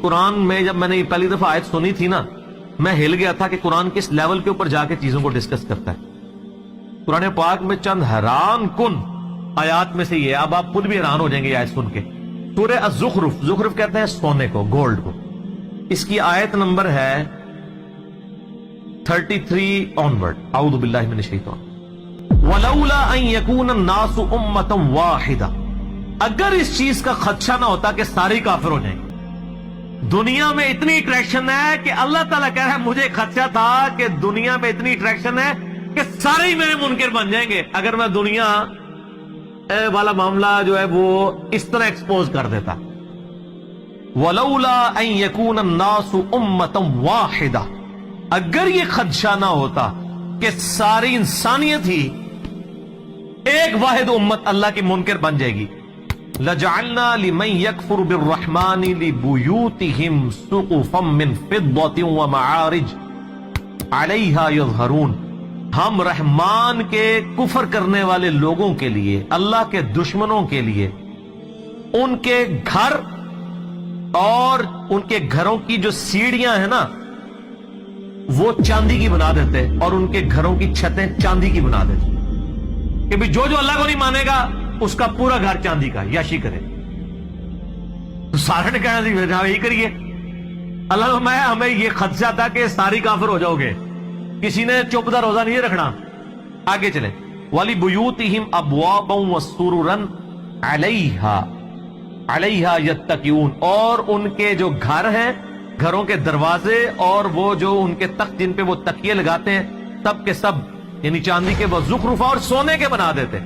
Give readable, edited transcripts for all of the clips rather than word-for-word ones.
قرآن میں جب میں نے یہ پہلی دفعہ آیت سنی تھی نا، میں ہل گیا تھا کہ قرآن کس لیول کے اوپر جا کے چیزوں کو ڈسکس کرتا ہے۔ قرآن پاک میں چند حیران کن آیات میں سے یہ، اب آپ خود بھی حیران ہو جائیں گے یہ آیت سن کے۔ سورہ الزخرف، زخرف کہتے ہیں سونے کو، گولڈ کو، اس کی آیت نمبر ہے 33 آنورڈ۔ اعوذ باللہ من الشیطان وَلَوْلَا أَن يَكُونَ النَّاسُ أُمَّةً وَاحِدَةً، اگر اس چیز کا خدشہ نہ ہوتا کہ سارے کافر ہو جائیں گے۔ دنیا میں اتنی اٹریکشن ہے کہ اللہ تعالیٰ کہہ رہا ہے مجھے خدشہ تھا کہ دنیا میں اتنی اٹریکشن ہے کہ سارے ہی میرے منکر بن جائیں گے اگر میں دنیا والا معاملہ جو ہے وہ اس طرح ایکسپوز کر دیتا۔ وَلَوْلَا أَن يَكُونَ النَّاسُ أُمَّةً وَاحِدَةً، اگر یہ خدشہ نہ ہوتا کہ ساری انسانیت ہی ایک واحد امت اللہ کی منکر بن جائے گی، لَجَعَلْنَا لِمَن يَكْفُرُ بِالرَّحْمَنِ لِبُيُوتِهِمْ سُقُفًا مِّن فِضَّةٍ وَمَعَارِجَ عَلَيْهَا يَظْهَرُونَ، ہم رحمان کے کفر کرنے والے لوگوں کے لیے، اللہ کے دشمنوں کے لیے، ان کے گھر اور ان کے گھروں کی جو سیڑھیاں ہیں نا وہ چاندی کی بنا دیتے، اور ان کے گھروں کی چھتیں چاندی کی بنا دیتے کہ بھی جو اللہ کو نہیں مانے گا اس کا پورا گھر چاندی کا، یاشی کرے۔ تو سارے نے کہنا یہی کریے۔ اللہ میں ہمیں یہ خدشہ تھا کہ ساری کافر ہو جاؤ گے، کسی نے چپ دا روزہ نہیں رکھنا۔ آگے چلے، وَلِبُيُوتِهِمْ أَبْوَابًا وَسُرُرًا عَلَيْهَا يَتَّكِئُونَ، اور ان کے جو گھر ہیں، گھروں کے دروازے اور وہ جو ان کے تخت جن پہ وہ تکیے لگاتے ہیں، سب کے سب یعنی چاندی کے، وہ زخرفہ اور سونے کے بنا دیتے،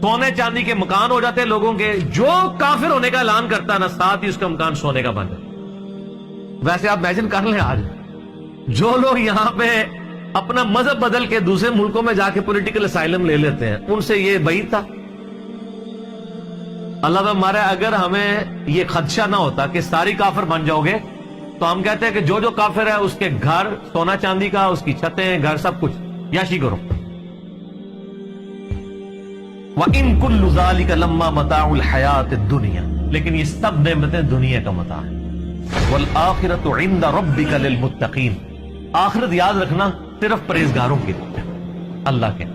سونے چاندی کے مکان ہو جاتے لوگوں کے۔ جو کافر ہونے کا اعلان کرتا ہے نا، ساتھ ہی اس کا مکان سونے کا بن جاتا۔ ویسے آپ امیجن کر لیں، آج جو لوگ یہاں پہ اپنا مذہب بدل کے دوسرے ملکوں میں جا کے پولیٹیکل اسائلم لے لیتے ہیں، ان سے یہ بعید تھا۔ اللہ تعالیٰ ہمارے، اگر ہمیں یہ خدشہ نہ ہوتا کہ ساری کافر بن جاؤ گے تو ہم کہتے ہیں کہ جو کافر ہے اس کے گھر سونا چاندی کا، اس کی چھتیں، گھر سب کچھ یاشی کرو۔ وَإِن كُلُّ ذَلِكَ لَمَّا مَتَاعُ الْحَيَاةِ الدُّنْيَا، لیکن یہ سب نعمتیں دنیا کا متاع ہیں۔ وَالْآخِرَةُ عِندَ رَبِّكَ لِلْمُتَّقِينَ، آخرت یاد رکھنا صرف پرہیزگاروں کی ہے، اللہ کے۔